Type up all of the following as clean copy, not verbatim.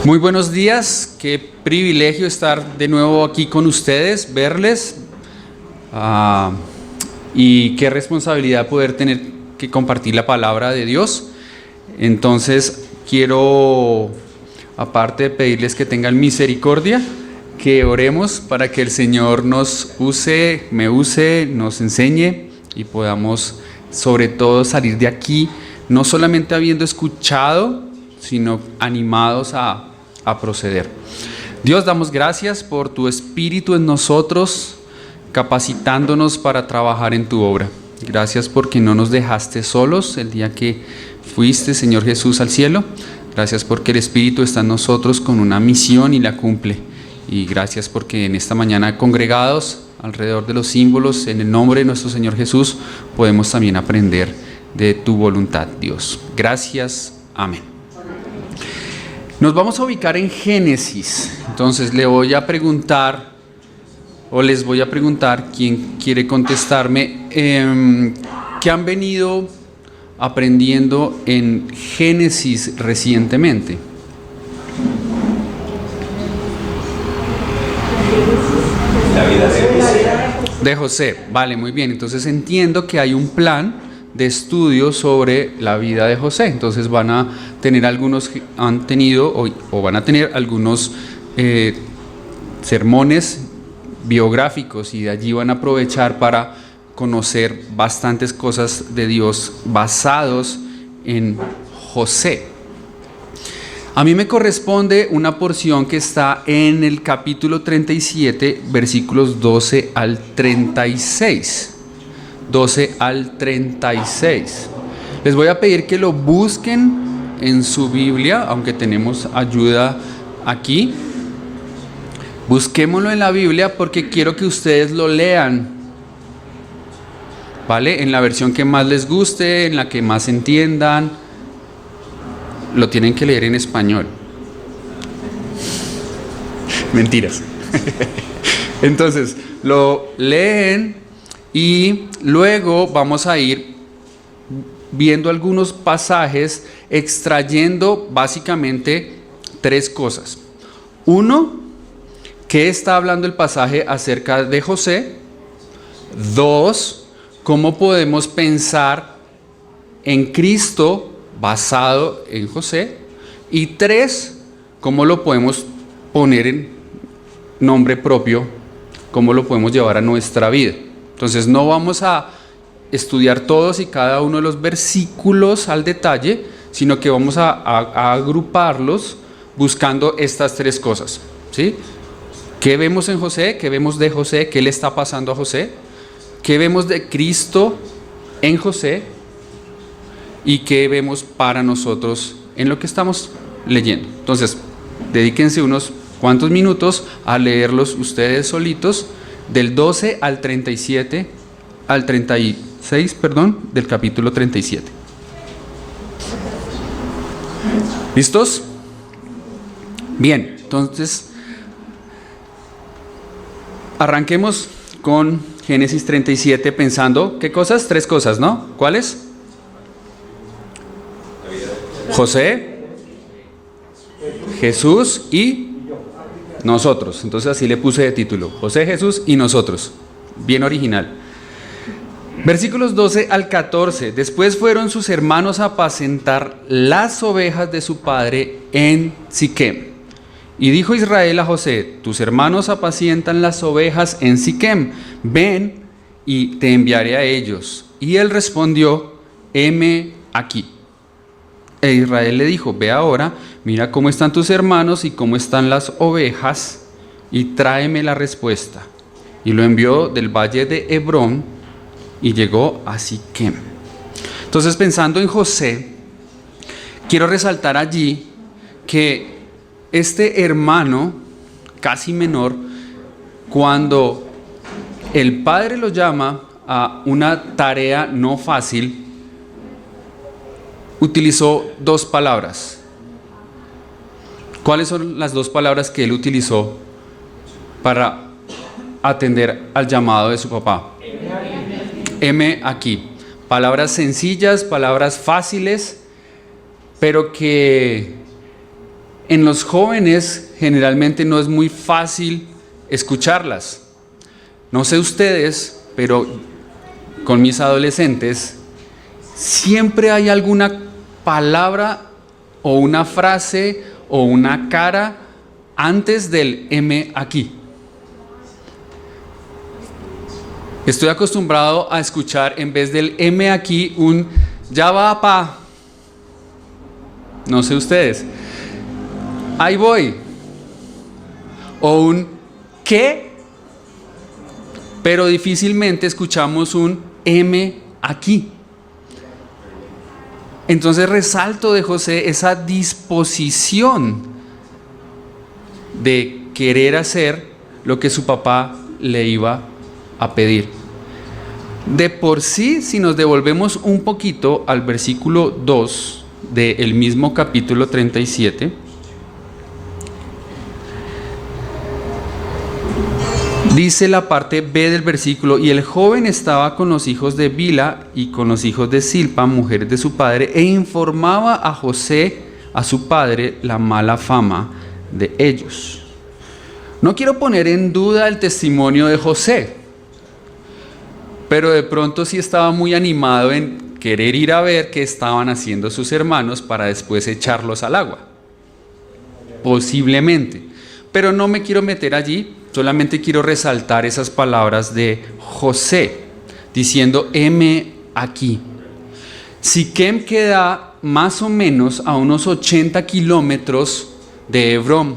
Muy buenos días, qué privilegio estar de nuevo aquí con ustedes, verles, y qué responsabilidad poder tener que compartir la palabra de Dios. Entonces quiero, aparte de pedirles que tengan misericordia, que oremos para que el Señor nos use, nos enseñe y podamos sobre todo salir de aquí no solamente habiendo escuchado, sino animados a proceder. Dios, damos gracias por tu Espíritu en nosotros, capacitándonos para trabajar en tu obra. Gracias porque no nos dejaste solos el día que fuiste, Señor Jesús, al cielo. Gracias porque el Espíritu está en nosotros con una misión y la cumple. Y gracias porque en esta mañana, congregados alrededor de los símbolos, en el nombre de nuestro Señor Jesús, podemos también aprender de tu voluntad, Dios. Gracias. Amén. Nos vamos a ubicar en Génesis. Entonces les voy a preguntar, quién quiere contestarme, ¿qué han venido aprendiendo en Génesis recientemente? La vida de José. De José, vale, muy bien. Entonces entiendo que hay un plan de estudio sobre la vida de José. Entonces van a tener algunos sermones biográficos, y de allí van a aprovechar para conocer bastantes cosas de Dios basados en José. A mí me corresponde una porción que está en el capítulo 37, versículos 12 al 36. 12 al 36. Les voy a pedir que lo busquen en su Biblia, aunque tenemos ayuda aquí. Busquémoslo en la Biblia porque quiero que ustedes lo lean, ¿vale? En la versión que más les guste, en la que más entiendan. Lo tienen que leer en español. Mentiras. Entonces, lo leen y luego vamos a ir viendo algunos pasajes, extrayendo básicamente tres cosas. Uno, ¿qué está hablando el pasaje acerca de José? Dos, ¿cómo podemos pensar en Cristo basado en José? Y tres, ¿cómo lo podemos poner en nombre propio? ¿Cómo lo podemos llevar a nuestra vida? Entonces no vamos a estudiar todos y cada uno de los versículos al detalle, sino que vamos a agruparlos buscando estas tres cosas, ¿sí? ¿Qué vemos en José? ¿Qué vemos de José? ¿Qué le está pasando a José? ¿Qué vemos de Cristo en José? ¿Y qué vemos para nosotros en lo que estamos leyendo? Entonces, dedíquense unos cuantos minutos a leerlos ustedes solitos, del 12 al 36, del capítulo 37. ¿Listos? Bien, entonces arranquemos con Génesis 37 pensando, ¿qué cosas? Tres cosas, ¿no? ¿Cuáles? José, Jesús y nosotros. Entonces así le puse de título: José, Jesús y nosotros. Bien original. Versículos 12 al 14. Después fueron sus hermanos a apacentar las ovejas de su padre en Siquem. Y dijo Israel a José: tus hermanos apacientan las ovejas en Siquem. Ven y te enviaré a ellos. Y él respondió: heme aquí. E Israel le dijo: ve ahora, mira cómo están tus hermanos y cómo están las ovejas, y tráeme la respuesta. Y lo envió del valle de Hebrón y llegó a Siquem. Entonces, pensando en José, quiero resaltar allí que este hermano casi menor, cuando el padre lo llama a una tarea no fácil, utilizó dos palabras. ¿Cuáles son las dos palabras que él utilizó para atender al llamado de su papá? Heme aquí. Palabras sencillas, palabras fáciles, pero que en los jóvenes generalmente no es muy fácil escucharlas. No sé ustedes, pero con mis adolescentes siempre hay alguna palabra o una frase o una cara antes del M aquí. Estoy acostumbrado a escuchar en vez del M aquí un ya va pa. No sé ustedes. Ahí voy. O un ¿qué? Pero difícilmente escuchamos un M aquí. Entonces resalto de José esa disposición de querer hacer lo que su papá le iba a pedir. De por sí, si nos devolvemos un poquito al versículo 2 del mismo capítulo 37, dice la parte B del versículo: y el joven estaba con los hijos de Bila y con los hijos de Silpa, mujeres de su padre, e informaba a José, a su padre, la mala fama de ellos. No quiero poner en duda el testimonio de José, pero de pronto sí estaba muy animado en querer ir a ver qué estaban haciendo sus hermanos para después echarlos al agua. Posiblemente. Pero no me quiero meter allí, solamente quiero resaltar esas palabras de José, diciendo heme aquí. Siquem queda más o menos a unos 80 kilómetros de Hebrón.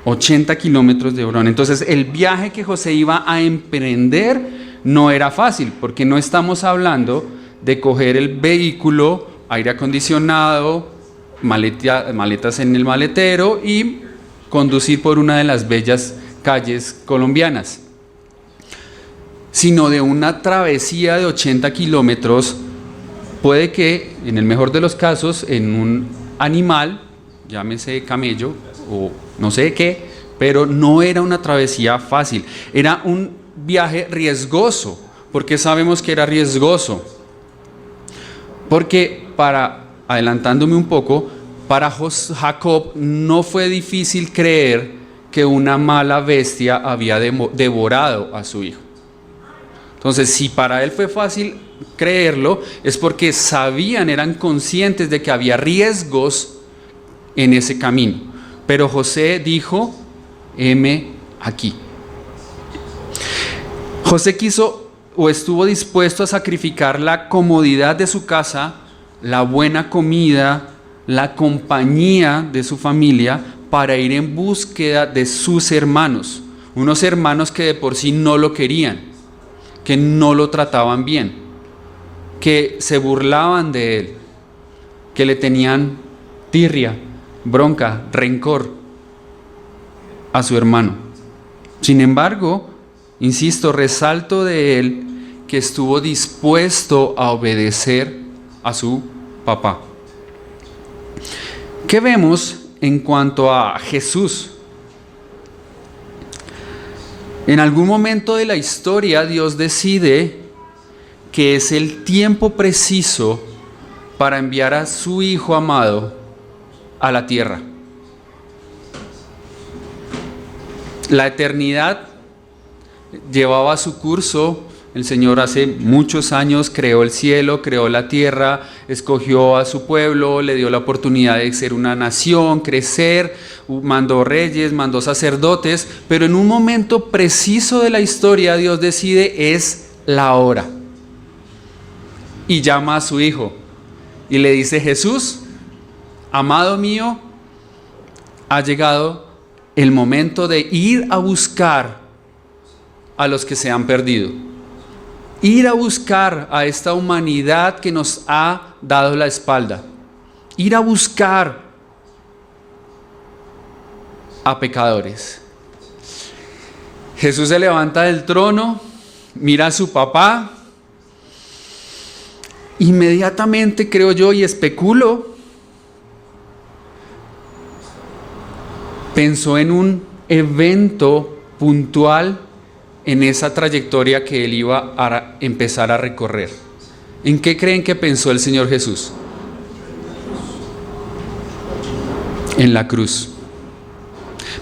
80 kilómetros de Hebrón. Entonces el viaje que José iba a emprender no era fácil, porque no estamos hablando de coger el vehículo, aire acondicionado, maletas en el maletero y conducir por una de las bellas calles colombianas, sino de una travesía de 80 kilómetros, puede que, en el mejor de los casos, en un animal, llámese camello o no sé qué, pero no era una travesía fácil, era un viaje riesgoso. ¿Por qué sabemos que era riesgoso? Porque, adelantándome un poco, para Jacob no fue difícil creer que una mala bestia había devorado a su hijo. Entonces, si para él fue fácil creerlo, es porque eran conscientes de que había riesgos en ese camino. Pero José dijo, heme aquí. José quiso o estuvo dispuesto a sacrificar la comodidad de su casa, la buena comida, la compañía de su familia para ir en búsqueda de sus hermanos, unos hermanos que de por sí no lo querían, que no lo trataban bien, que se burlaban de él, que le tenían tirria, bronca, rencor a su hermano. Sin embargo, insisto, resalto de él que estuvo dispuesto a obedecer a su papá. ¿Qué vemos en cuanto a Jesús? En algún momento de la historia Dios decide que es el tiempo preciso para enviar a su Hijo amado a la tierra. La eternidad llevaba su curso. El Señor hace muchos años creó el cielo, creó la tierra, escogió a su pueblo, le dio la oportunidad de ser una nación, crecer, mandó reyes, mandó sacerdotes, pero en un momento preciso de la historia Dios decide es la hora. Y llama a su Hijo y le dice: Jesús, amado mío, ha llegado el momento de ir a buscar a los que se han perdido. Ir a buscar a esta humanidad que nos ha dado la espalda. Ir a buscar a pecadores. Jesús se levanta del trono, mira a su papá. Inmediatamente, creo yo y especulo, pensó en un evento puntual en esa trayectoria que él iba a empezar a recorrer. ¿En qué creen que pensó el Señor Jesús? en la cruz.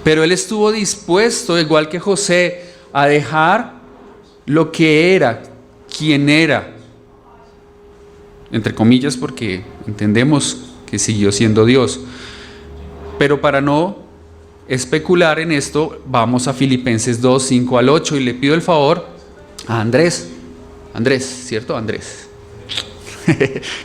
Pero Él estuvo dispuesto, igual que José, a dejar lo que era, quien era, entre comillas, porque entendemos que siguió siendo Dios. Pero para no especular en esto, vamos a Filipenses 2, 5 al 8, y le pido el favor a Andrés, ¿cierto? Andrés,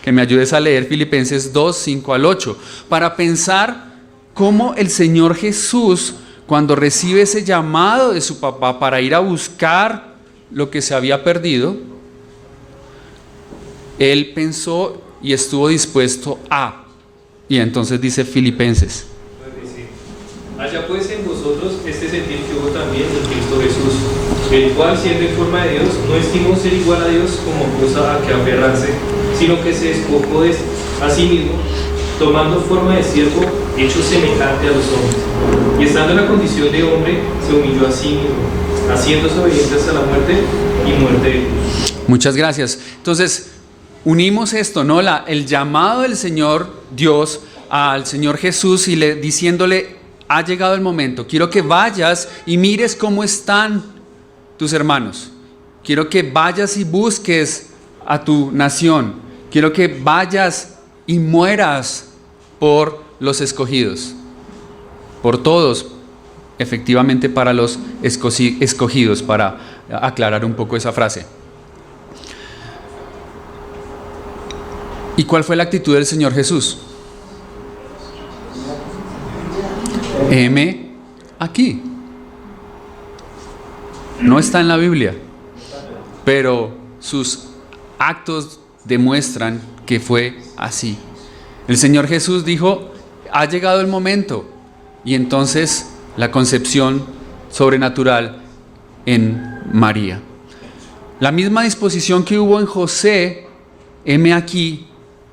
que me ayudes a leer Filipenses 2, 5 al 8, para pensar cómo el Señor Jesús, cuando recibe ese llamado de su papá para ir a buscar lo que se había perdido, Él pensó y estuvo dispuesto a. Y entonces dice Filipenses. Haya pues en vosotros este sentir que hubo también en Cristo Jesús, el cual, siendo en forma de Dios, no estimó ser igual a Dios como cosa a que aferrarse, sino que se despojó de a sí mismo, tomando forma de siervo, hecho semejante a los hombres. Y estando en la condición de hombre, se humilló a sí mismo, haciéndose obediente hasta la muerte y muerte de cruz. Muchas gracias. Entonces, unimos esto, ¿no? El llamado del Señor Dios al Señor Jesús y diciéndole: ha llegado el momento, quiero que vayas y mires cómo están tus hermanos. Quiero que vayas y busques a tu nación. Quiero que vayas y mueras por los escogidos. Por todos, efectivamente para los escogidos, para aclarar un poco esa frase. ¿Y cuál fue la actitud del Señor Jesús? Heme aquí. No está en la Biblia, pero sus actos demuestran que fue así. El Señor Jesús dijo: ha llegado el momento. Y entonces la concepción sobrenatural en María. La misma disposición que hubo en José, heme aquí,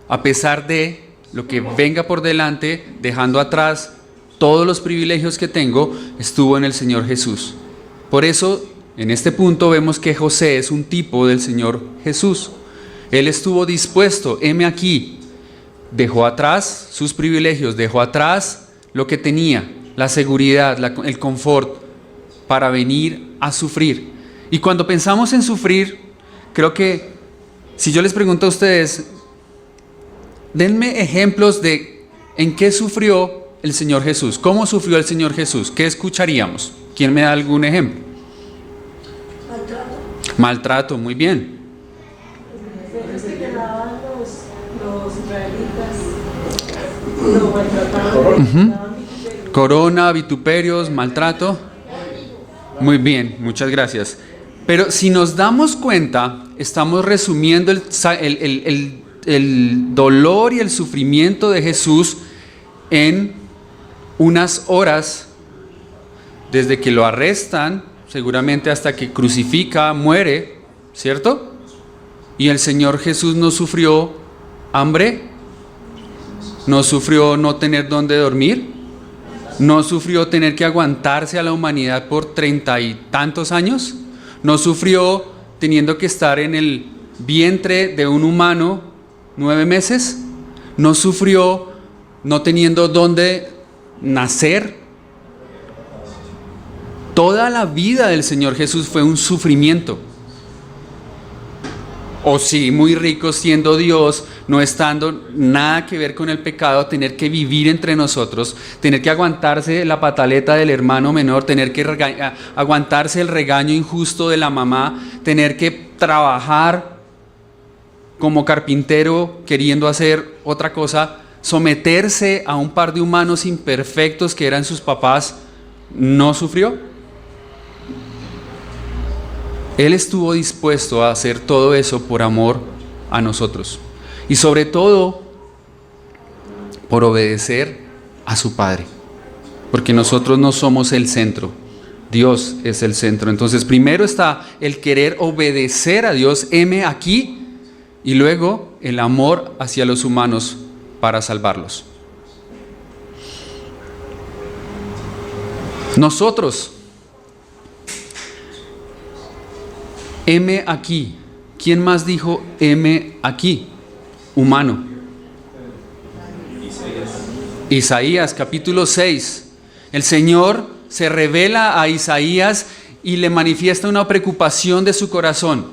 a pesar de lo que venga por delante, dejando atrás todos los privilegios que tengo, estuvo en el Señor Jesús. Por eso, en este punto vemos que José es un tipo del Señor Jesús. Él estuvo dispuesto, heme aquí, dejó atrás sus privilegios, dejó atrás lo que tenía, la seguridad, el confort, para venir a sufrir. Y cuando pensamos en sufrir, creo que si yo les pregunto a ustedes, denme ejemplos de en qué sufrió el Señor Jesús. ¿Cómo sufrió el Señor Jesús? ¿Qué escucharíamos? ¿Quién me da algún ejemplo? Maltrato, muy bien. Pero es que quedaban los israelitas, lo maltrataban. Corona, vituperios, maltrato. Muy bien, muchas gracias. Pero si nos damos cuenta, estamos resumiendo el dolor y el sufrimiento de Jesús en unas horas, desde que lo arrestan, seguramente hasta que crucifica, muere, ¿cierto? Y el Señor Jesús no sufrió hambre, no sufrió no tener dónde dormir, no sufrió tener que aguantarse a la humanidad por 30 y tantos años, no sufrió teniendo que estar en el vientre de un humano 9 meses, no sufrió no teniendo dónde nacer. Toda la vida del Señor Jesús fue un sufrimiento. O sí, muy rico siendo Dios, no estando nada que ver con el pecado, tener que vivir entre nosotros, tener que aguantarse la pataleta del hermano menor, tener que aguantarse el regaño injusto de la mamá, tener que trabajar como carpintero queriendo hacer otra cosa, someterse a un par de humanos imperfectos que eran sus papás. ¿No sufrió? Él estuvo dispuesto a hacer todo eso por amor a nosotros. Y sobre todo, por obedecer a su Padre. Porque nosotros no somos el centro. Dios es el centro. Entonces, primero está el querer obedecer a Dios, heme aquí, y luego el amor hacia los humanos para salvarlos. Nosotros, heme aquí. ¿Quién más dijo heme aquí? Humano. Isaías capítulo 6. El Señor se revela a Isaías y le manifiesta una preocupación de su corazón.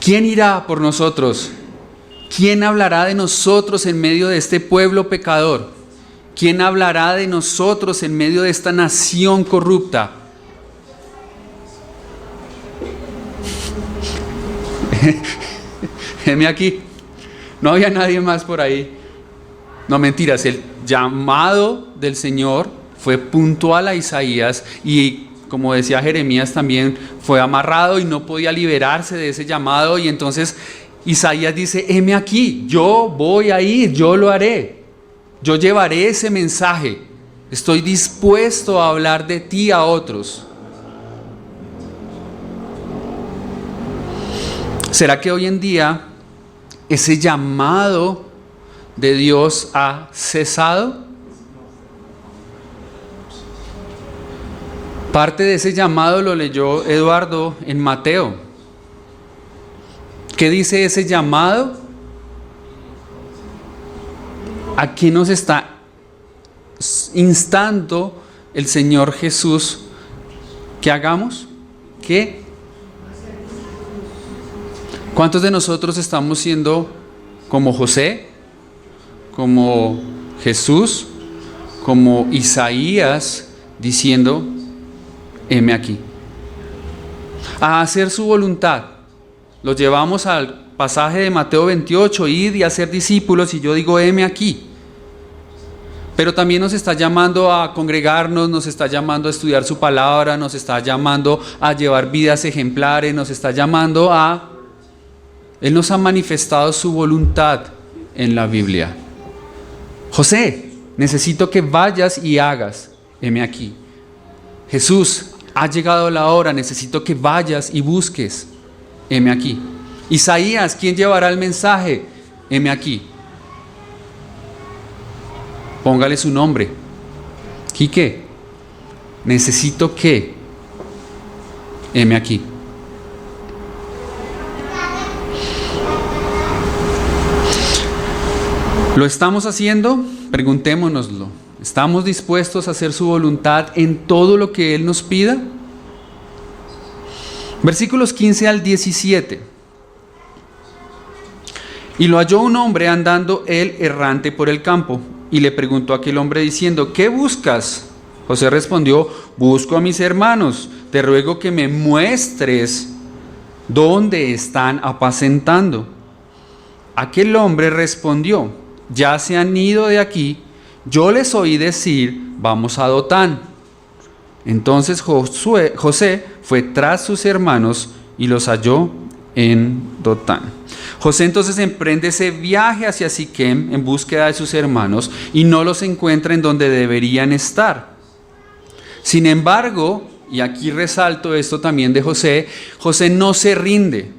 ¿Quién irá por nosotros? ¿Quién hablará de nosotros en medio de este pueblo pecador? ¿Quién hablará de nosotros en medio de esta nación corrupta? Heme aquí. No había nadie más por ahí. No, mentiras. El llamado del Señor fue puntual a Isaías y, como decía Jeremías, también fue amarrado y no podía liberarse de ese llamado. Y entonces Isaías dice: heme aquí, yo voy a ir, yo lo haré. Yo llevaré ese mensaje. Estoy dispuesto a hablar de ti a otros. ¿Será que hoy en día ese llamado de Dios ha cesado? Parte de ese llamado lo leyó Eduardo en Mateo. ¿Qué dice ese llamado? ¿A qué nos está instando el Señor Jesús que hagamos? ¿Qué? ¿Cuántos de nosotros estamos siendo como José, como Jesús, como Isaías, diciendo: heme aquí? A hacer su voluntad. Lo llevamos al pasaje de Mateo 28, id y hacer discípulos, y yo digo: heme aquí. Pero también nos está llamando a congregarnos, nos está llamando a estudiar su palabra, nos está llamando a llevar vidas ejemplares, nos está llamando a... Él nos ha manifestado su voluntad en la Biblia. José, necesito que vayas y hagas, heme aquí. Jesús, ha llegado la hora, necesito que vayas y busques, heme aquí. Isaías, ¿quién llevará el mensaje? Heme aquí. Póngale su nombre. Quique, necesito que, heme aquí. ¿Lo estamos haciendo? Preguntémonoslo. ¿Estamos dispuestos a hacer su voluntad en todo lo que Él nos pida? Versículos 15 al 17. Y lo halló un hombre andando él errante por el campo, y le preguntó a aquel hombre diciendo: ¿qué buscas? José respondió: busco a mis hermanos, te ruego que me muestres dónde están apacentando. Aquel hombre respondió: ya se han ido de aquí, yo les oí decir: vamos a Dotán. Entonces José fue tras sus hermanos y los halló en Dotán. José entonces emprende ese viaje hacia Siquem en búsqueda de sus hermanos y no los encuentra en donde deberían estar. Sin embargo, y aquí resalto esto también de José, José no se rinde.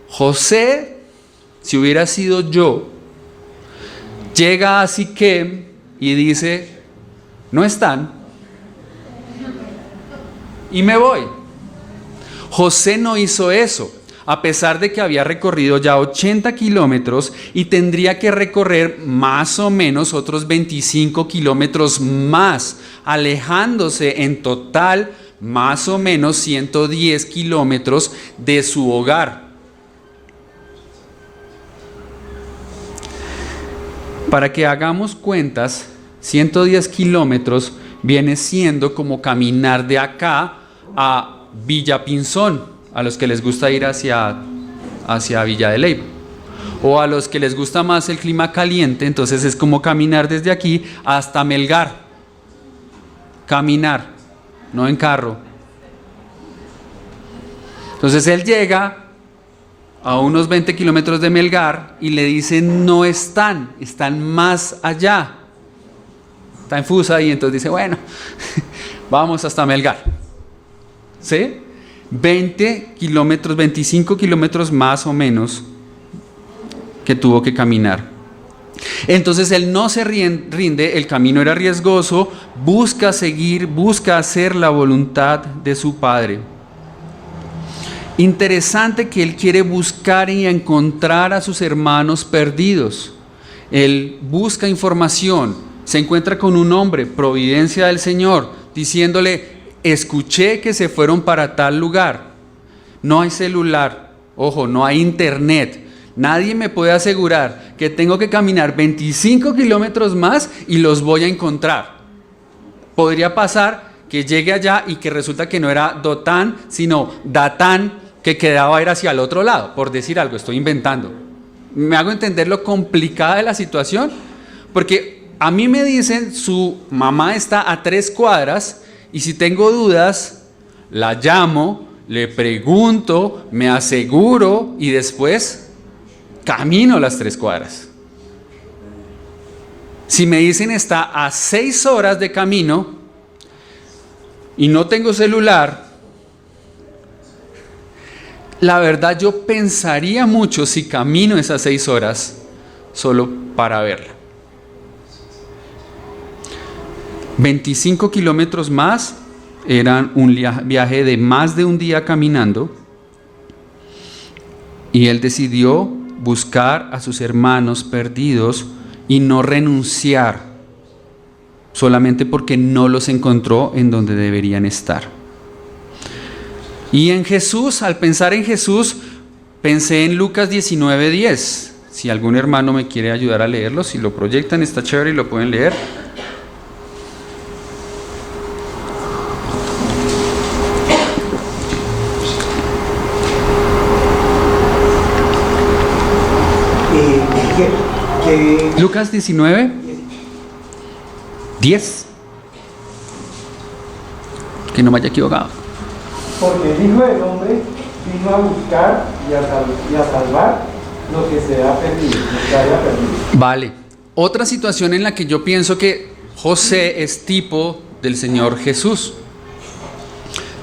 José, si hubiera sido yo, llega a Siquem y dice: no están, y me voy. José no hizo eso, a pesar de que había recorrido ya 80 kilómetros y tendría que recorrer más o menos otros 25 kilómetros más, alejándose en total más o menos 110 kilómetros de su hogar. Para que hagamos cuentas, 110 kilómetros viene siendo como caminar de acá a Villa Pinzón, a los que les gusta ir hacia Villa de Leyva. O a los que les gusta más el clima caliente, entonces es como caminar desde aquí hasta Melgar. Caminar, no en carro. Entonces él llega a unos 20 kilómetros de Melgar y le dicen: no están más allá. Está en Fusa y entonces dice: bueno, vamos hasta Melgar. ¿Sí? 20 kilómetros, 25 kilómetros más o menos que tuvo que caminar. Entonces él no se rinde, el camino era riesgoso, busca hacer la voluntad de su padre. Interesante que él quiere buscar y encontrar a sus hermanos perdidos. Él busca información, se encuentra con un hombre, providencia del Señor, diciéndole, escuché que se fueron para tal lugar. No hay celular, ojo, no hay internet. Nadie me puede asegurar que tengo que caminar 25 kilómetros más y los voy a encontrar. Podría pasar que llegue allá y que resulta que no era Dotán, sino Datán, que quedaba ir hacia el otro lado, por decir algo, estoy inventando. ¿Me hago entender lo complicada de la situación? Porque a mí me dicen, su mamá está a 3 cuadras y si tengo dudas, la llamo, le pregunto, me aseguro y después camino las 3 cuadras. Si me dicen está a 6 horas de camino y no tengo celular, la verdad yo pensaría mucho si camino esas 6 horas solo para verla. 25 kilómetros más eran un viaje de más de un día caminando y él decidió buscar a sus hermanos perdidos y no renunciar solamente porque no los encontró en donde deberían estar. Y en Jesús, al pensar en Jesús, pensé en Lucas 19:10. Si algún hermano me quiere ayudar a leerlo, si lo proyectan está chévere y lo pueden leer. Lucas 19:10. Que no me haya equivocado. Porque el Hijo del Hombre vino a buscar y a salvar lo que se ha perdido, lo que haya perdido. Vale. Otra situación en la que yo pienso que José es tipo del Señor Jesús.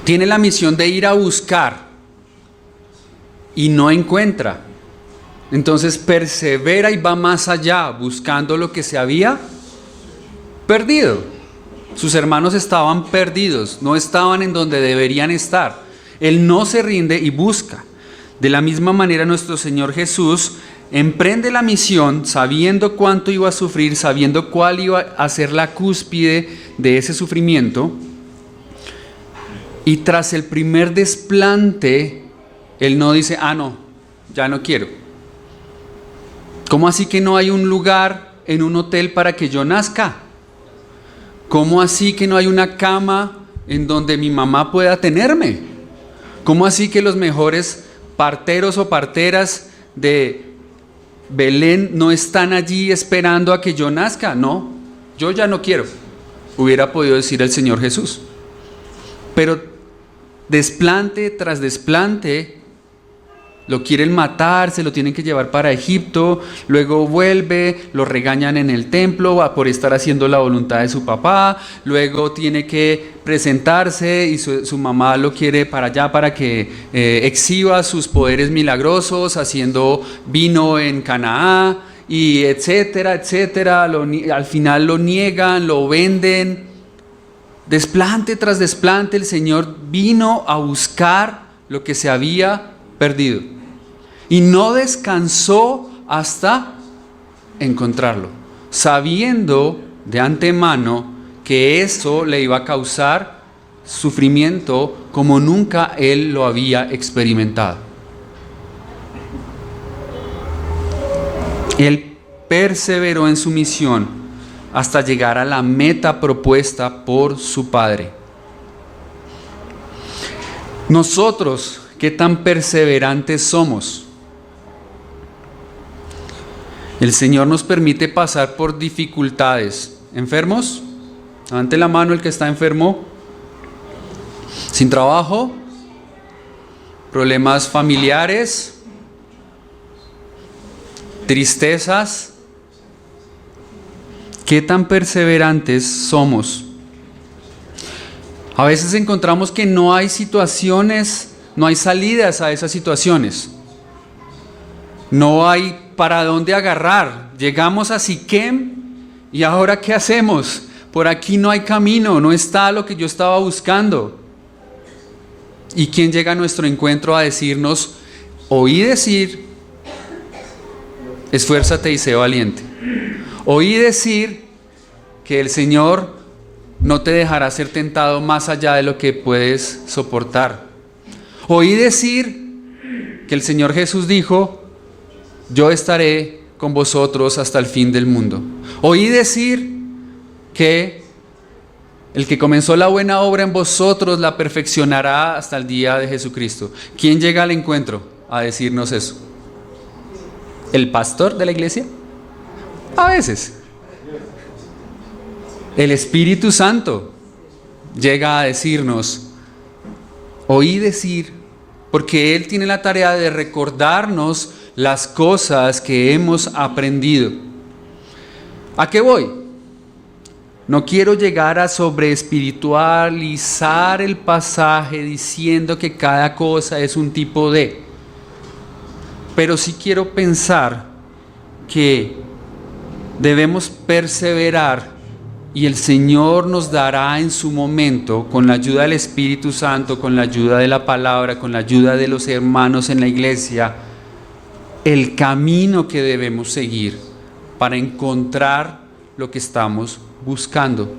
Tiene la misión de ir a buscar y no encuentra. Entonces persevera y va más allá, buscando lo que se había perdido. Sus hermanos estaban perdidos, no estaban en donde deberían estar. Él no se rinde y busca. De la misma manera nuestro Señor Jesús emprende la misión sabiendo cuánto iba a sufrir, sabiendo cuál iba a ser la cúspide de ese sufrimiento. Y tras el primer desplante, Él no dice, no, ya no quiero. ¿Cómo así que no hay un lugar en un hotel para que yo nazca? ¿Cómo así que no hay una cama en donde mi mamá pueda tenerme? ¿Cómo así que los mejores parteros o parteras de Belén no están allí esperando a que yo nazca? No, yo ya no quiero, hubiera podido decir el Señor Jesús. Pero desplante tras desplante, lo quieren matar, se lo tienen que llevar para Egipto, luego vuelve, lo regañan en el templo por estar haciendo la voluntad de su papá, luego tiene que presentarse y su mamá lo quiere para allá para que exhiba sus poderes milagrosos, haciendo vino en Canaán, y etcétera, etcétera. Al final lo niegan, lo venden. Desplante tras desplante, el Señor vino a buscar lo que se había perdido y no descansó hasta encontrarlo, sabiendo de antemano que eso le iba a causar sufrimiento como nunca él lo había experimentado. Él perseveró en su misión hasta llegar a la meta propuesta por su Padre. Nosotros, ¿qué tan perseverantes somos? El Señor nos permite pasar por dificultades. ¿Enfermos? Levante la mano el que está enfermo. ¿Sin trabajo? ¿Problemas familiares? ¿Tristezas? ¿Qué tan perseverantes somos? A veces encontramos que no hay situaciones, no hay salidas a esas situaciones. No hay para dónde agarrar. Llegamos a Siquem y ahora ¿qué hacemos? Por aquí no hay camino, no está lo que yo estaba buscando. ¿Y quién llega a nuestro encuentro a decirnos, oí decir, esfuérzate y sé valiente? Oí decir que el Señor no te dejará ser tentado más allá de lo que puedes soportar. Oí decir que el Señor Jesús dijo: yo estaré con vosotros hasta el fin del mundo. Oí decir que el que comenzó la buena obra en vosotros la perfeccionará hasta el día de Jesucristo. ¿Quién llega al encuentro a decirnos eso? ¿El pastor de la iglesia? A veces. El Espíritu Santo llega a decirnos, oí decir, porque Él tiene la tarea de recordarnos las cosas que hemos aprendido. ¿A qué voy? No quiero llegar a sobreespiritualizar el pasaje diciendo que cada cosa es un tipo de, pero sí quiero pensar que debemos perseverar y el Señor nos dará en su momento, con la ayuda del Espíritu Santo, con la ayuda de la palabra, con la ayuda de los hermanos en la iglesia, el camino que debemos seguir para encontrar lo que estamos buscando.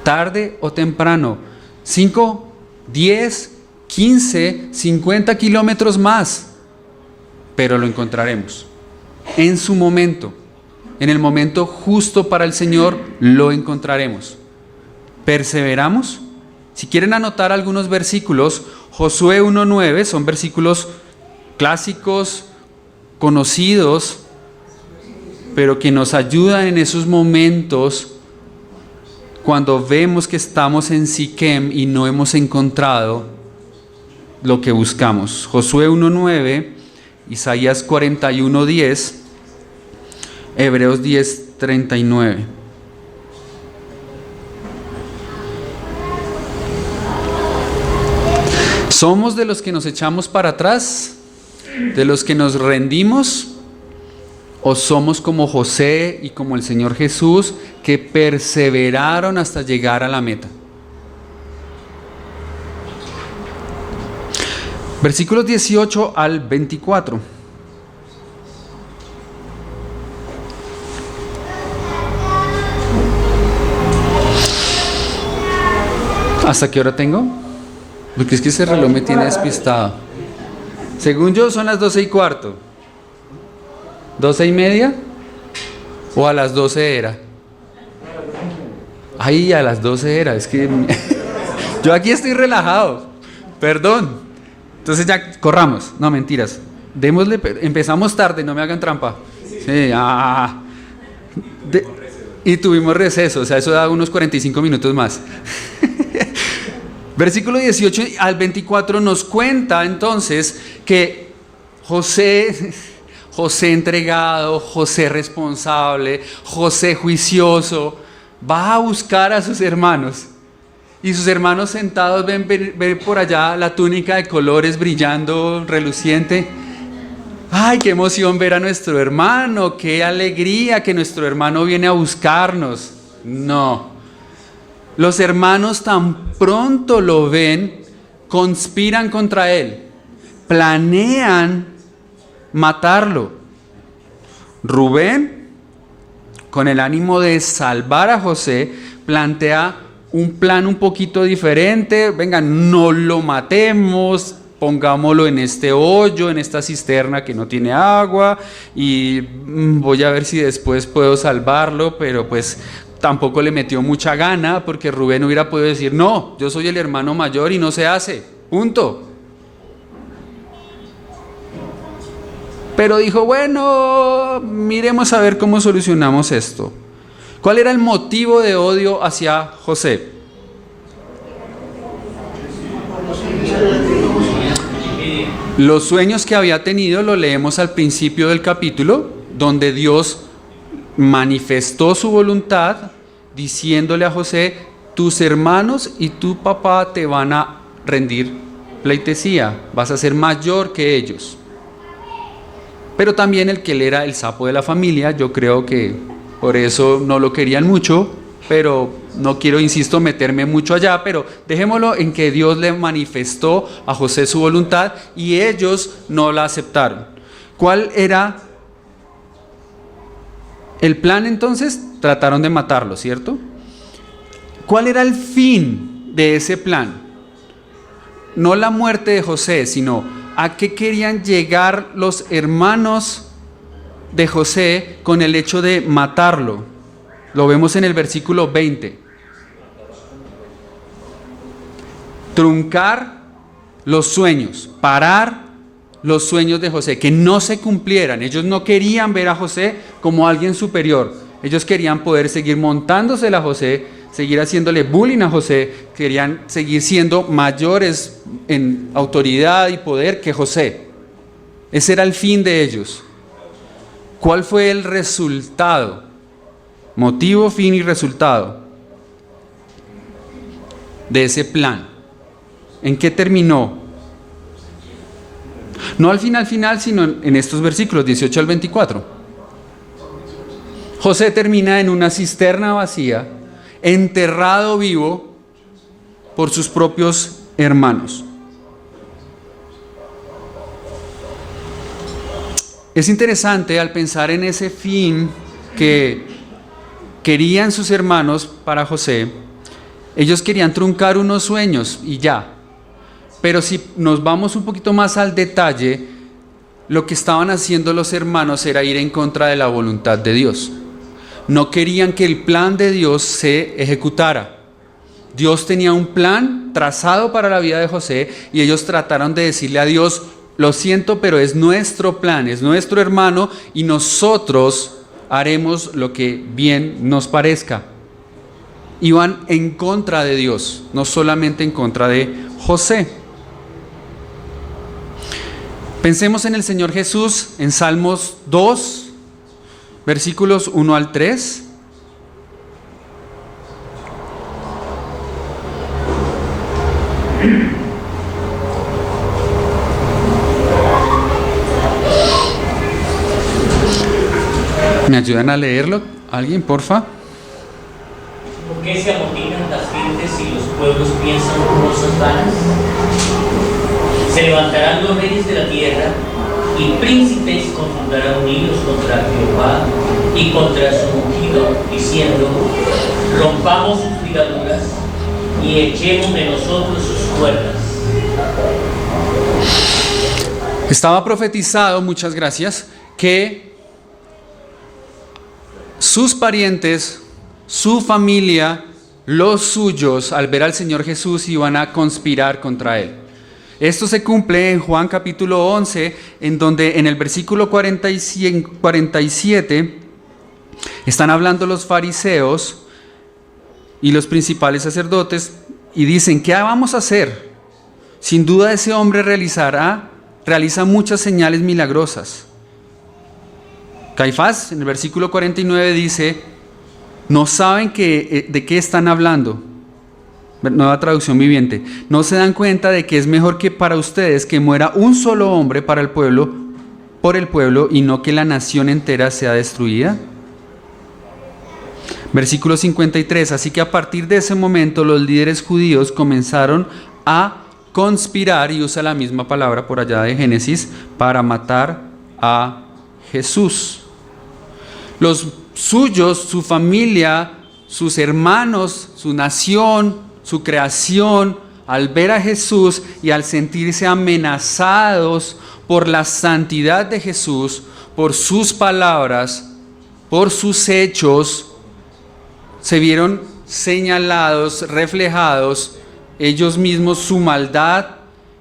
Tarde o temprano, 5, 10, 15, 50 kilómetros más, pero lo encontraremos en su momento. En el momento justo para el Señor lo encontraremos. ¿Perseveramos? Si quieren anotar algunos versículos, Josué 1:9, son versículos clásicos, conocidos, pero que nos ayudan en esos momentos cuando vemos que estamos en Siquem y no hemos encontrado lo que buscamos. Josué 1:9, Isaías 41:10, Hebreos 10:39. ¿Somos de los que nos echamos para atrás? ¿De los que nos rendimos? ¿O somos como José y como el Señor Jesús, que perseveraron hasta llegar a la meta? Versículos 18 al 24. ¿Hasta qué hora tengo? Porque es que ese reloj me tiene despistado. Según yo son las 12:15. ¿12:30? ¿O a las 12 era? Ay, a las 12 era. Es que yo aquí estoy relajado. Perdón. Entonces ya corramos. No, mentiras. Démosle, empezamos tarde, no me hagan trampa. Sí, y tuvimos receso, o sea, eso da unos 45 minutos más. Versículo 18 al 24 nos cuenta entonces que José entregado, José responsable, José juicioso, va a buscar a sus hermanos. Y sus hermanos sentados ven por allá la túnica de colores brillando, reluciente. ¡Ay, qué emoción ver a nuestro hermano! ¡Qué alegría que nuestro hermano viene a buscarnos! No. Los hermanos tan pronto lo ven, conspiran contra él, planean matarlo. Rubén, con el ánimo de salvar a José, plantea un plan un poquito diferente. Venga, no lo matemos, pongámoslo en este hoyo, en esta cisterna que no tiene agua, y voy a ver si después puedo salvarlo, pero pues tampoco le metió mucha gana, porque Rubén hubiera podido decir, no, yo soy el hermano mayor y no se hace, punto. Pero dijo, bueno, miremos a ver cómo solucionamos esto. ¿Cuál era el motivo de odio hacia José? Los sueños que había tenido, lo leemos al principio del capítulo, donde Dios manifestó su voluntad diciéndole a José, tus hermanos y tu papá te van a rendir pleitesía, vas a ser mayor que ellos. Pero también el que él era el sapo de la familia, yo creo que por eso no lo querían mucho, pero no quiero, insisto, meterme mucho allá, pero dejémoslo en que Dios le manifestó a José su voluntad y ellos no la aceptaron. ¿Cuál era El plan entonces, trataron de matarlo, ¿cierto? ¿Cuál era el fin de ese plan? No la muerte de José, sino a qué querían llegar los hermanos de José con el hecho de matarlo. Lo vemos en el versículo 20. Truncar los sueños, parar los sueños de José, que no se cumplieran. Ellos no querían ver a José como alguien superior. Ellos querían poder seguir montándosela a José, seguir haciéndole bullying a José, querían seguir siendo mayores en autoridad y poder que José. Ese era el fin de ellos. ¿Cuál fue el resultado? Motivo, fin y resultado de ese plan. ¿En qué terminó? No al final, sino en estos versículos 18 al 24. José termina en una cisterna vacía, enterrado vivo por sus propios hermanos. Es interesante al pensar en ese fin que querían sus hermanos para José. Ellos querían truncar unos sueños y ya. Pero si nos vamos un poquito más al detalle, lo que estaban haciendo los hermanos era ir en contra de la voluntad de Dios. No querían que el plan de Dios se ejecutara. Dios tenía un plan trazado para la vida de José y ellos trataron de decirle a Dios: lo siento, pero es nuestro plan, es nuestro hermano y nosotros haremos lo que bien nos parezca. Iban en contra de Dios, no solamente en contra de José. Pensemos en el Señor Jesús en Salmos 2, versículos 1 al 3. ¿Me ayudan a leerlo? ¿Alguien, porfa? ¿Por qué se amotinan las gentes y los pueblos piensan cosas vanas? Se levantarán los reyes de la tierra y príncipes consultarán unidos contra Jehová y contra su ungido, diciendo: rompamos sus ligaduras y echemos de nosotros sus cuerdas. Estaba profetizado, muchas gracias, que sus parientes, su familia, los suyos, al ver al Señor Jesús, iban a conspirar contra él. Esto se cumple en Juan capítulo 11, en donde en el versículo 47 están hablando los fariseos y los principales sacerdotes y dicen: ¿qué vamos a hacer? Sin duda ese hombre realiza muchas señales milagrosas. Caifás en el versículo 49 dice: no saben de qué están hablando. Nueva traducción viviente. ¿No se dan cuenta de que es mejor que para ustedes que muera un solo hombre por el pueblo y no que la nación entera sea destruida? Versículo 53. Así que a partir de ese momento los líderes judíos comenzaron a conspirar, y usa la misma palabra por allá de Génesis, para matar a Jesús. Los suyos, su familia, sus hermanos, su nación, su creación, al ver a Jesús y al sentirse amenazados por la santidad de Jesús, por sus palabras, por sus hechos, se vieron señalados, reflejados ellos mismos su maldad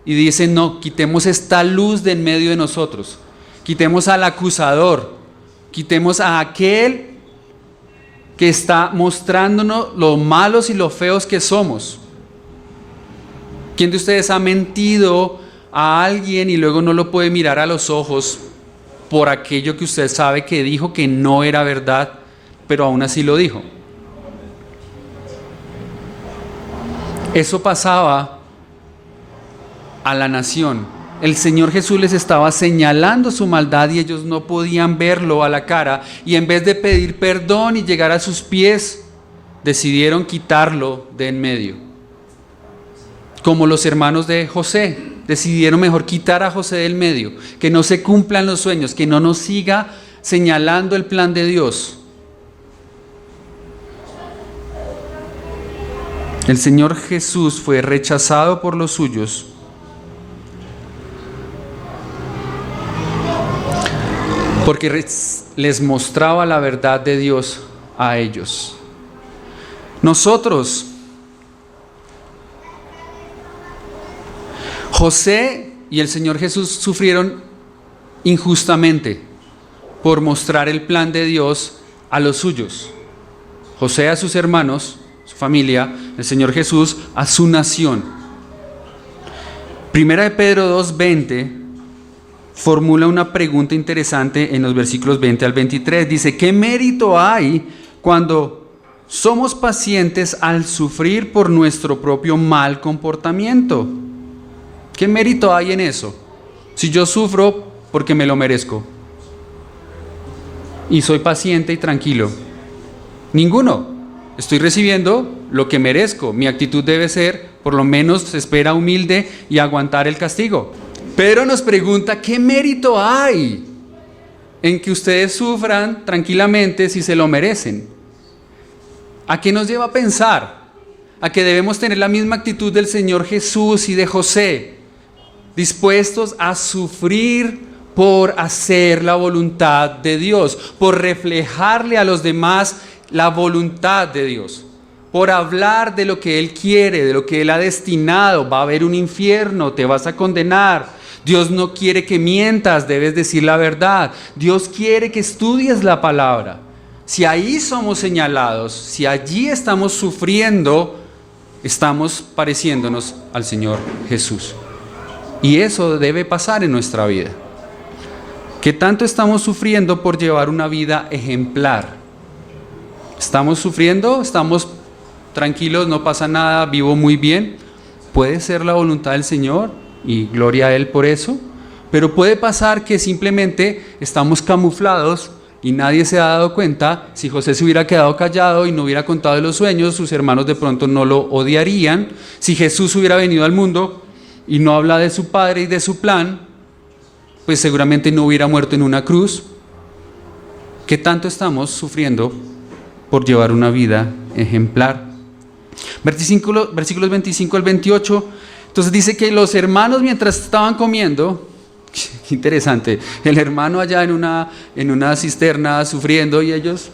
y dicen: no, quitemos esta luz de en medio de nosotros, quitemos al acusador, quitemos a aquel que está mostrándonos lo malos y lo feos que somos. ¿Quién de ustedes ha mentido a alguien y luego no lo puede mirar a los ojos por aquello que usted sabe que dijo que no era verdad, pero aún así lo dijo? Eso pasaba a la nación. El Señor Jesús les estaba señalando su maldad y ellos no podían verlo a la cara, y en vez de pedir perdón y llegar a sus pies, decidieron quitarlo de en medio. Como los hermanos de José, decidieron mejor quitar a José del medio, que no se cumplan los sueños, que no nos siga señalando el plan de Dios, El Señor Jesús fue rechazado por los suyos porque les mostraba la verdad de Dios a ellos. Nosotros, José y el Señor Jesús sufrieron injustamente por mostrar el plan de Dios a los suyos. José a sus hermanos, su familia, el Señor Jesús a su nación. Primera de Pedro 2:20 formula una pregunta interesante en los versículos 20 al 23. Dice, ¿qué mérito hay cuando somos pacientes al sufrir por nuestro propio mal comportamiento? ¿Qué mérito hay en eso? Si yo sufro porque me lo merezco y soy paciente y tranquilo. Ninguno. Estoy recibiendo lo que merezco. Mi actitud debe ser, por lo menos, espera humilde y aguantar el castigo. Pedro nos pregunta, ¿qué mérito hay en que ustedes sufran tranquilamente si se lo merecen? ¿A qué nos lleva a pensar? A que debemos tener la misma actitud del Señor Jesús y de José, dispuestos a sufrir por hacer la voluntad de Dios, por reflejarle a los demás la voluntad de Dios, por hablar de lo que Él quiere, de lo que Él ha destinado. Va a haber un infierno, te vas a condenar. Dios no quiere que mientas, debes decir la verdad. Dios quiere que estudies la palabra. Si ahí somos señalados, si allí estamos sufriendo, estamos pareciéndonos al Señor Jesús. Y eso debe pasar en nuestra vida. ¿Qué tanto estamos sufriendo por llevar una vida ejemplar? ¿Estamos sufriendo? ¿Estamos tranquilos? ¿No pasa nada? ¿Vivo muy bien? Puede ser la voluntad del Señor y gloria a Él por eso. Pero puede pasar que simplemente estamos camuflados y nadie se ha dado cuenta. Si José se hubiera quedado callado y no hubiera contado de los sueños, sus hermanos de pronto no lo odiarían. Si Jesús hubiera venido al mundo y no habla de su Padre y de su plan, pues seguramente no hubiera muerto en una cruz. ¿Qué tanto estamos sufriendo por llevar una vida ejemplar? Versículos 25 al 28, entonces dice que los hermanos mientras estaban comiendo, interesante, el hermano allá en una cisterna sufriendo y ellos,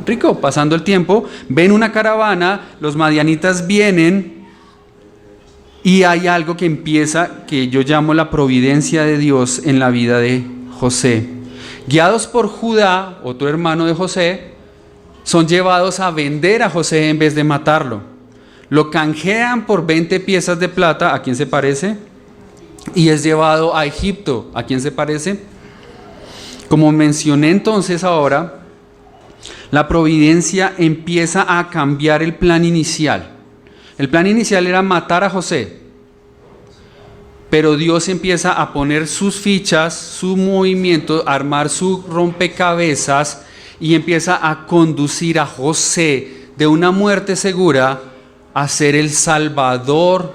rico, pasando el tiempo, ven una caravana, los madianitas vienen y hay algo que empieza, que yo llamo la providencia de Dios en la vida de José. Guiados por Judá, otro hermano de José, son llevados a vender a José en vez de matarlo. Lo canjean por 20 piezas de plata, ¿a quién se parece? Y es llevado a Egipto, ¿a quién se parece? Como mencioné entonces ahora, la providencia empieza a cambiar el plan inicial. El plan inicial era matar a José, pero Dios empieza a poner sus fichas, su movimiento, a armar su rompecabezas y empieza a conducir a José de una muerte segura a ser el salvador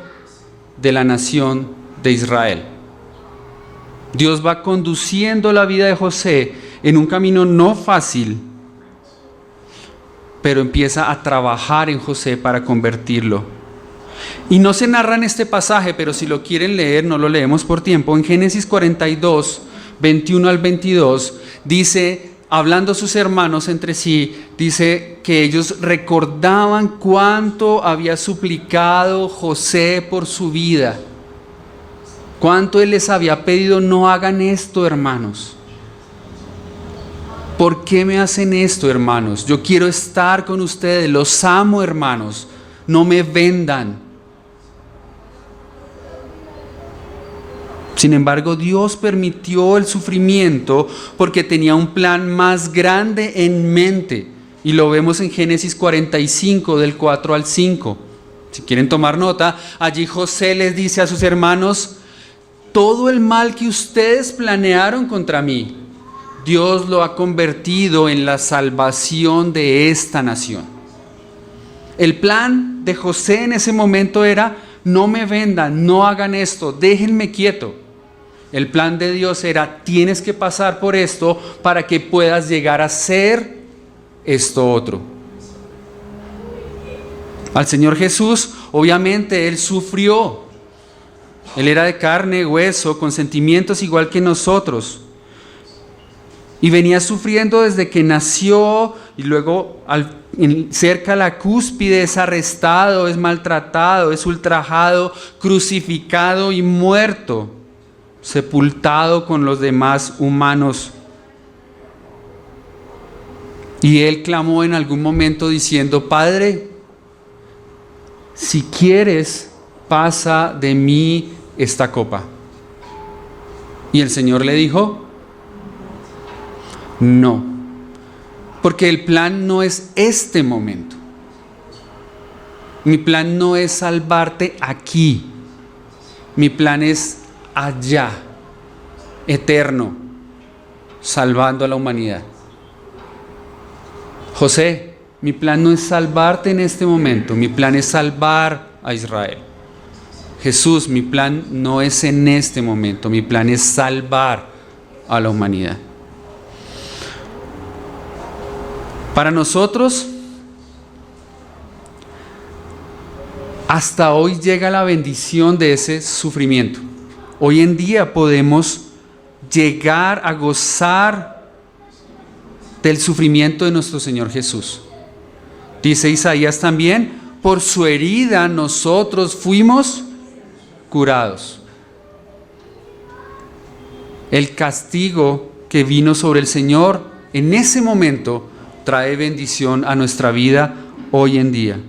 de la nación de Israel. Dios va conduciendo la vida de José en un camino no fácil, pero empieza a trabajar en José para convertirlo. Y no se narra en este pasaje, pero si lo quieren leer, no lo leemos por tiempo. En Génesis 42, 21 al 22, dice, hablando sus hermanos entre sí, dice que ellos recordaban cuánto había suplicado José por su vida. Cuánto él les había pedido, no hagan esto, hermanos. ¿Por qué me hacen esto, hermanos? Yo quiero estar con ustedes, los amo, hermanos. No me vendan. Sin embargo, Dios permitió el sufrimiento porque tenía un plan más grande en mente. Y lo vemos en Génesis 45, del 4 al 5. Si quieren tomar nota, allí José les dice a sus hermanos, todo el mal que ustedes planearon contra mí, Dios lo ha convertido en la salvación de esta nación. El plan de José en ese momento era, no me vendan, no hagan esto, déjenme quieto. El plan de Dios era, tienes que pasar por esto para que puedas llegar a ser esto otro. Al Señor Jesús, obviamente, Él sufrió. Él era de carne, hueso, con sentimientos igual que nosotros. Y venía sufriendo desde que nació y luego cerca a la cúspide es arrestado, es maltratado, es ultrajado, crucificado y muerto, sepultado con los demás humanos. Y Él clamó en algún momento diciendo: Padre, si quieres, pasa de mí esta copa. Y el Señor le dijo: no, porque el plan no es este momento. Mi plan no es salvarte aquí. Mi plan es allá, eterno, salvando a la humanidad. José, mi plan no es salvarte en este momento, mi plan es salvar a Israel. Jesús, mi plan no es en este momento, mi plan es salvar a la humanidad. Para nosotros, hasta hoy llega la bendición de ese sufrimiento. Hoy en día podemos llegar a gozar del sufrimiento de nuestro Señor Jesús. Dice Isaías también: por su herida nosotros fuimos curados. El castigo que vino sobre el Señor en ese momento trae bendición a nuestra vida hoy en día.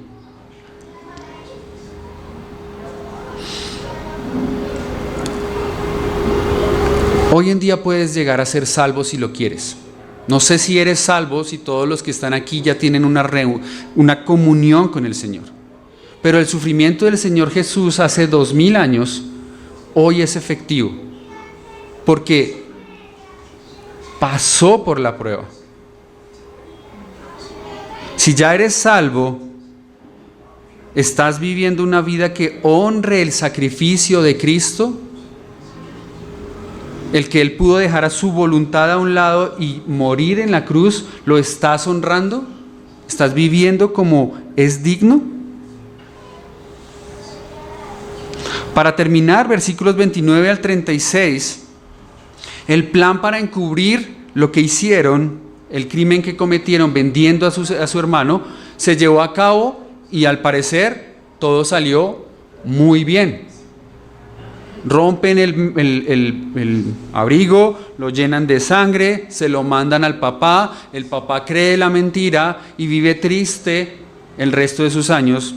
Hoy en día puedes llegar a ser salvo si lo quieres. No sé si eres salvo, si todos los que están aquí ya tienen una comunión con el Señor. Pero el sufrimiento del Señor Jesús hace 2000 años, hoy es efectivo. Porque pasó por la prueba. Si ya eres salvo, ¿estás viviendo una vida que honre el sacrificio de Cristo? El que Él pudo dejar a su voluntad a un lado y morir en la cruz, ¿lo estás honrando? ¿Estás viviendo como es digno? Para terminar, versículos 29 al 36, el plan para encubrir lo que hicieron, el crimen que cometieron vendiendo a su hermano, se llevó a cabo y al parecer todo salió muy bien. Rompen el abrigo, lo llenan de sangre, se lo mandan al papá, el papá cree la mentira y vive triste el resto de sus años.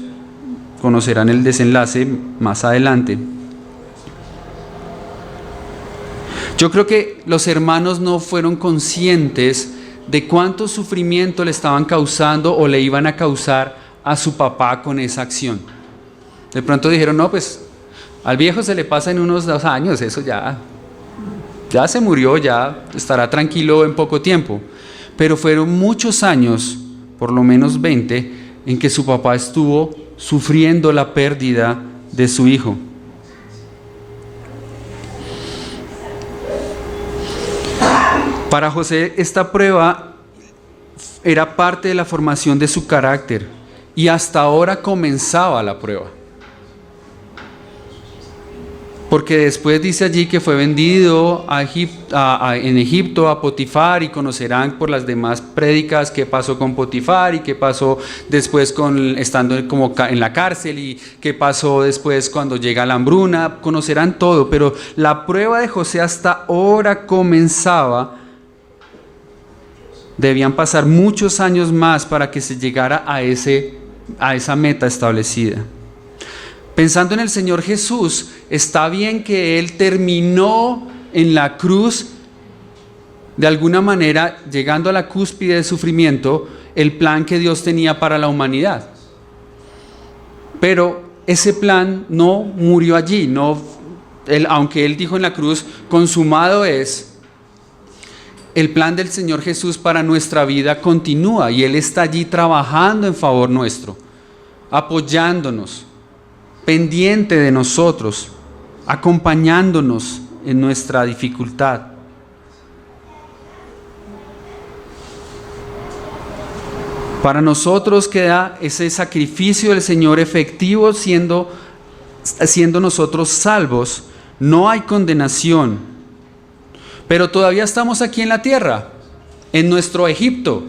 Conocerán el desenlace más adelante. Yo creo que los hermanos no fueron conscientes de cuánto sufrimiento le estaban causando o le iban a causar a su papá con esa acción. De pronto dijeron: no, pues al viejo se le pasa en unos 2 años, eso ya se murió, ya estará tranquilo en poco tiempo. Pero fueron muchos años, por lo menos 20, en que su papá estuvo sufriendo la pérdida de su hijo. Para José esta prueba era parte de la formación de su carácter y hasta ahora comenzaba la prueba. Porque después dice allí que fue vendido en Egipto a Potifar, y conocerán por las demás prédicas qué pasó con Potifar y qué pasó después estando como en la cárcel y qué pasó después cuando llega la hambruna. Conocerán todo, pero la prueba de José hasta ahora comenzaba. Debían pasar muchos años más para que se llegara a esa meta establecida. Pensando en el Señor Jesús, está bien que Él terminó en la cruz, de alguna manera, llegando a la cúspide de sufrimiento, el plan que Dios tenía para la humanidad. Pero ese plan no murió allí, aunque Él dijo en la cruz: consumado es. El plan del Señor Jesús para nuestra vida continúa y Él está allí trabajando en favor nuestro, apoyándonos, pendiente de nosotros, acompañándonos en nuestra dificultad. Para nosotros queda ese sacrificio del Señor efectivo, siendo nosotros salvos. No hay condenación. Pero todavía estamos aquí en la tierra, en nuestro Egipto.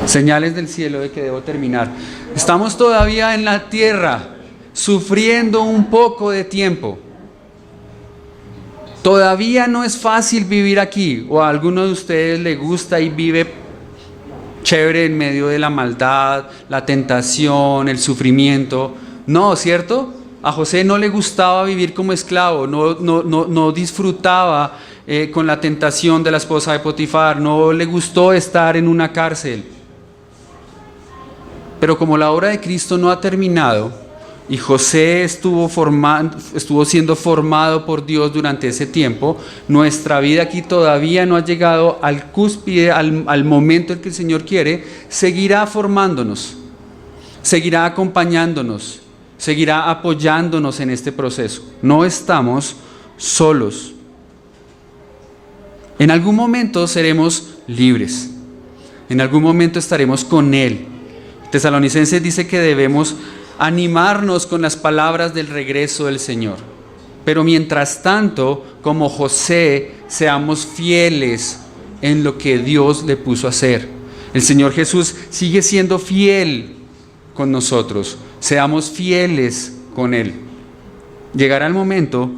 Señales del cielo de que debo terminar. Estamos todavía en la tierra, sufriendo un poco de tiempo. Todavía no es fácil vivir aquí, o a alguno de ustedes le gusta y vive chévere en medio de la maldad, la tentación, el sufrimiento. No, ¿cierto? A José no le gustaba vivir como esclavo, no disfrutaba con la tentación de la esposa de Potifar, no le gustó estar en una cárcel. Pero como la obra de Cristo no ha terminado, y José estuvo siendo formado por Dios durante ese tiempo, nuestra vida aquí todavía no ha llegado al cúspide, al momento en que el Señor quiere. Seguirá formándonos, seguirá acompañándonos, seguirá apoyándonos en este proceso. No estamos solos. En algún momento seremos libres, en algún momento estaremos con Él. Tesalonicenses dice que debemos animarnos con las palabras del regreso del Señor. Pero mientras tanto, como José, seamos fieles en lo que Dios le puso a hacer. El Señor Jesús sigue siendo fiel con nosotros. Seamos fieles con Él. Llegará el momento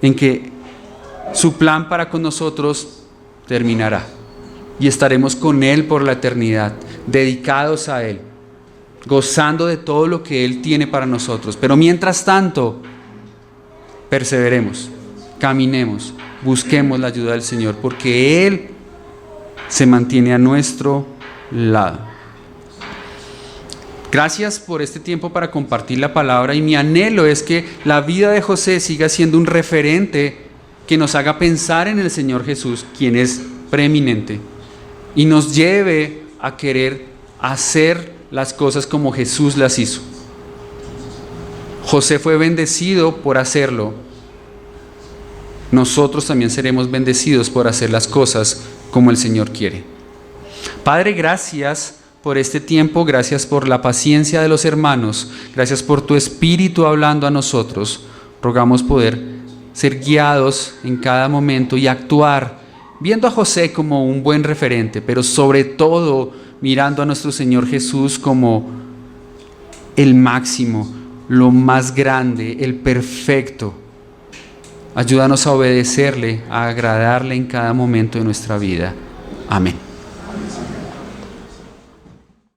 en que su plan para con nosotros terminará. Y estaremos con Él por la eternidad, dedicados a Él, gozando de todo lo que Él tiene para nosotros. Pero mientras tanto, perseveremos, caminemos, busquemos la ayuda del Señor, porque Él se mantiene a nuestro lado. Gracias por este tiempo para compartir la palabra, y mi anhelo es que la vida de José siga siendo un referente que nos haga pensar en el Señor Jesús, quien es preeminente, y nos lleve a querer hacer las cosas como Jesús las hizo. José fue bendecido por hacerlo. Nosotros también seremos bendecidos por hacer las cosas como el Señor quiere. Padre, gracias por este tiempo, gracias por la paciencia de los hermanos, gracias por tu Espíritu hablando a nosotros. Rogamos poder ser guiados en cada momento y actuar viendo a José como un buen referente, pero sobre todo mirando a nuestro Señor Jesús como el máximo, lo más grande, el perfecto. Ayúdanos a obedecerle, a agradarle en cada momento de nuestra vida. Amén.